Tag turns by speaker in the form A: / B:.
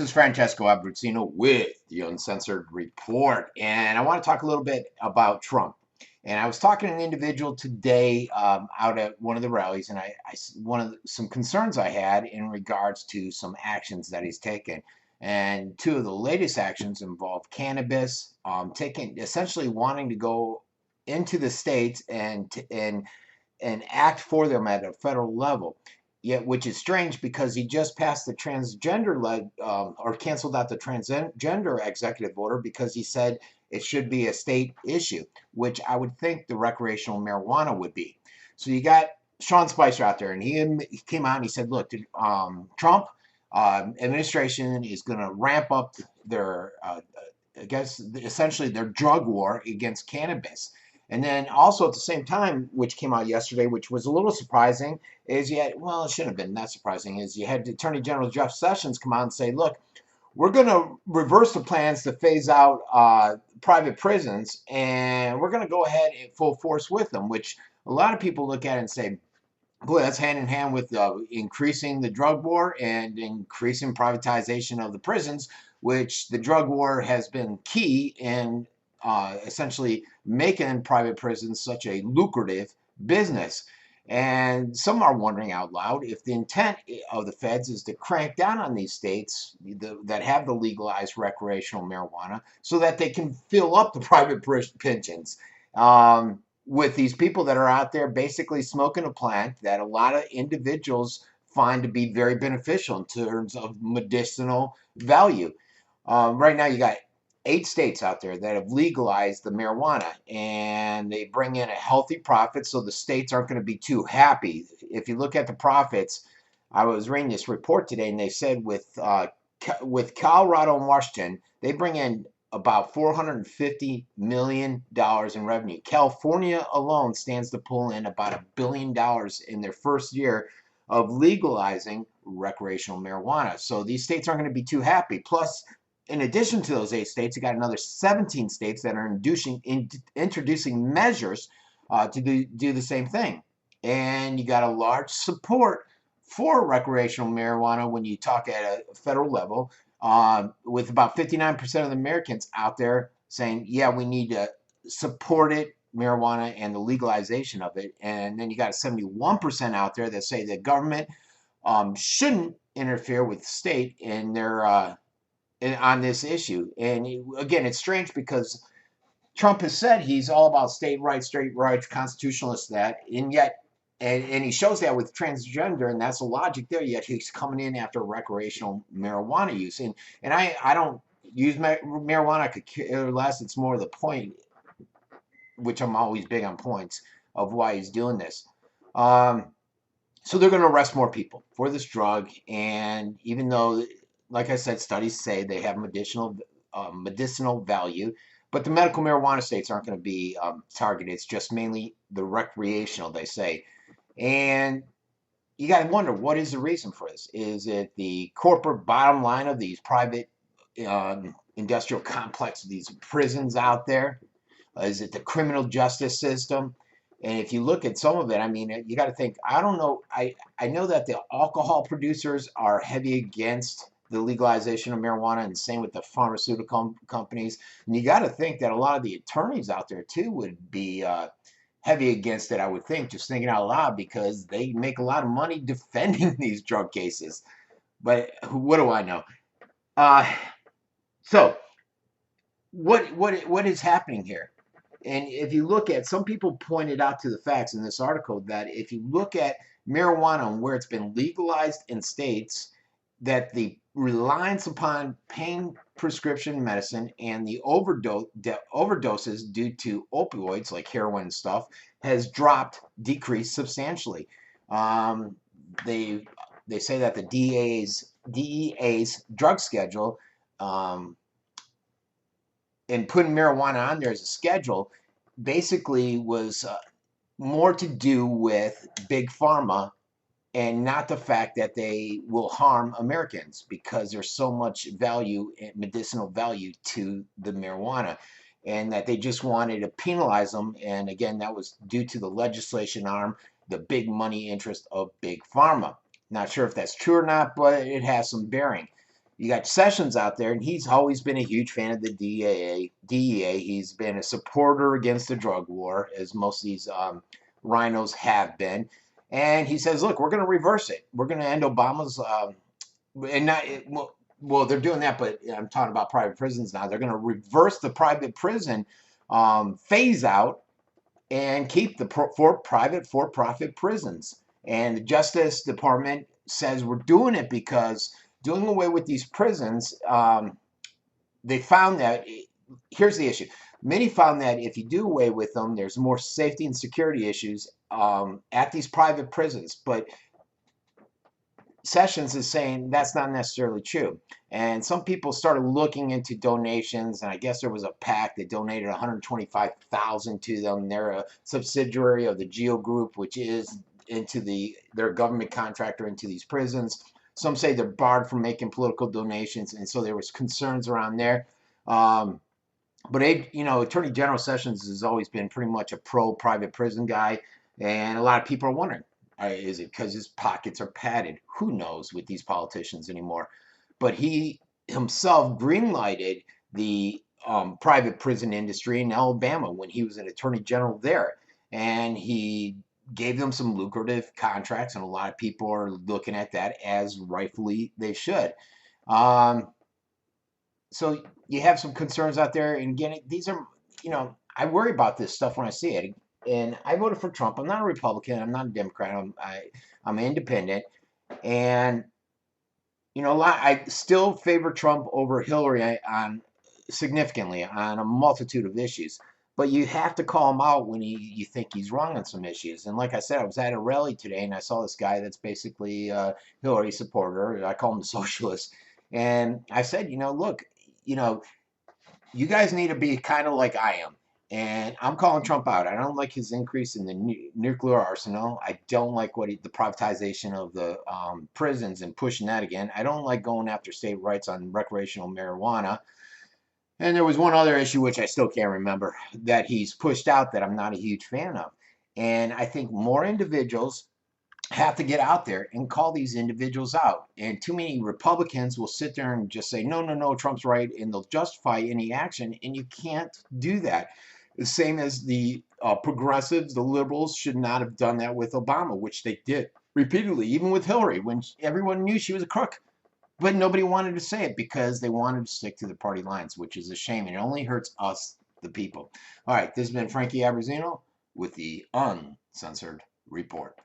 A: is Francesco Abruzzino with the Uncensored Report, and I want to talk a little bit about Trump. And I was talking to an individual today out at one of the rallies, and some concerns I had in regards to some actions that he's taken. And two of the latest actions involve cannabis, taking essentially wanting to go into the states and act for them at a federal level. Yet, which is strange because he just passed the or canceled out the transgender executive order because he said it should be a state issue, which I would think the recreational marijuana would be. So you got Sean Spicer out there, and he came out and he said, "Look, Trump administration is going to ramp up their, I guess, essentially their drug war against cannabis." And then also at the same time, which came out yesterday, which was a little surprising, is well, it shouldn't have been that surprising, is you had Attorney General Jeff Sessions come out and say, look, we're going to reverse the plans to phase out private prisons, and we're going to go ahead in full force with them, which a lot of people look at it and say, boy, that's hand in hand with increasing the drug war and increasing privatization of the prisons, which the drug war has been key in essentially making private prisons such a lucrative business. And some are wondering out loud if the intent of the feds is to crank down on these states that have the legalized recreational marijuana so that they can fill up the private pensions. With these people that are out there basically smoking a plant that a lot of individuals find to be very beneficial in terms of medicinal value. Right now, you got 8 states out there that have legalized the marijuana, and they bring in a healthy profit, so the states aren't going to be too happy. If you look at the profits, I was reading this report today, and they said with Colorado and Washington, they bring in about $450 million in revenue. California alone stands to pull in about $1 billion in their first year of legalizing recreational marijuana. So these states aren't going to be too happy. Plus, in addition to those 8 states, you got another 17 states that are introducing measures to do the same thing. And you got a large support for recreational marijuana when you talk at a federal level, with about 59% of the Americans out there saying, yeah, we need to support it, marijuana, and the legalization of it. And then you got 71% out there that say the government shouldn't interfere with the state in their on this issue. And again, it's strange because Trump has said he's all about state rights, constitutionalist, and yet, and he shows that with transgender, and that's the logic there. Yet he's coming in after recreational marijuana use, and I don't use marijuana. I could care less. It's more the point, which I'm always big on points of why he's doing this. So they're going to arrest more people for this drug, and even though, like I said, studies say they have medicinal value, but the medical marijuana states aren't going to be targeted. It's just mainly the recreational, they say. And you got to wonder, what is the reason for this? Is it the corporate bottom line of these private industrial complexes, these prisons out there? Is it the criminal justice system? And if you look at some of it, I mean, you got to think, I don't know. I know that the alcohol producers are heavy against the legalization of marijuana, and same with the pharmaceutical companies. And you got to think that a lot of the attorneys out there too would be heavy against it, I would think, just thinking out loud, because they make a lot of money defending these drug cases. But what do I know? So what is happening here? And if you look at, some people pointed out to the facts in this article that if you look at marijuana and where it's been legalized in states, that the reliance upon pain prescription medicine and the overdoses due to opioids like heroin and stuff has decreased substantially. They say that the DEA's drug schedule, and putting marijuana on there as a schedule, basically was more to do with big pharma and not the fact that they will harm Americans, because there's so much value, medicinal value, to the marijuana, and that they just wanted to penalize them. And again, that was due to the legislation arm, the big money interest of big pharma. Not sure if that's true or not, but it has some bearing. you got Sessions out there, and he's always been a huge fan of the DEA. He's been a supporter against the drug war, as most of these rhinos have been. And he says, look, we're going to reverse it. We're going to end Obama's, and not, well, they're doing that, but I'm talking about private prisons now. They're going to reverse the private prison phase out and keep the private for-profit prisons. And the Justice Department says we're doing it because doing away with these prisons, they found that, here's the issue. Many found that if you do away with them, there's more safety and security issues at these private prisons. But Sessions is saying that's not necessarily true. And some people started looking into donations, and I guess there was a PAC that donated $125,000 to them. They're a subsidiary of the Geo Group, which is their government contractor into these prisons. Some say they're barred from making political donations, and so there was concerns around there. But Attorney General Sessions has always been pretty much a pro-private prison guy, and a lot of people are wondering, is it because his pockets are padded? Who knows with these politicians anymore? But he himself greenlighted the private prison industry in Alabama when he was an attorney general there. And he gave them some lucrative contracts, and a lot of people are looking at that as rightfully they should. So you have some concerns out there. And again, these are, I worry about this stuff when I see it. And I voted for Trump. I'm not a Republican. I'm not a Democrat. I'm independent. And I still favor Trump over Hillary significantly on a multitude of issues. But you have to call him out when you think he's wrong on some issues. And like I said, I was at a rally today, and I saw this guy that's basically a Hillary supporter. I call him the socialist. And I said, look, you guys need to be kind of like I am. And I'm calling Trump out. I don't like his increase in the nuclear arsenal. I don't like the privatization of the prisons and pushing that again. I don't like going after state rights on recreational marijuana. And there was one other issue, which I still can't remember, that he's pushed out that I'm not a huge fan of. And I think more individuals have to get out there and call these individuals out. And too many Republicans will sit there and just say, no, Trump's right, and they'll justify any action. And you can't do that. The same as the progressives, the liberals should not have done that with Obama, which they did repeatedly, even with Hillary, when everyone knew she was a crook. But nobody wanted to say it because they wanted to stick to the party lines, which is a shame. And it only hurts us, the people. All right, this has been Frankie Abbruzzino with the Uncensored Report.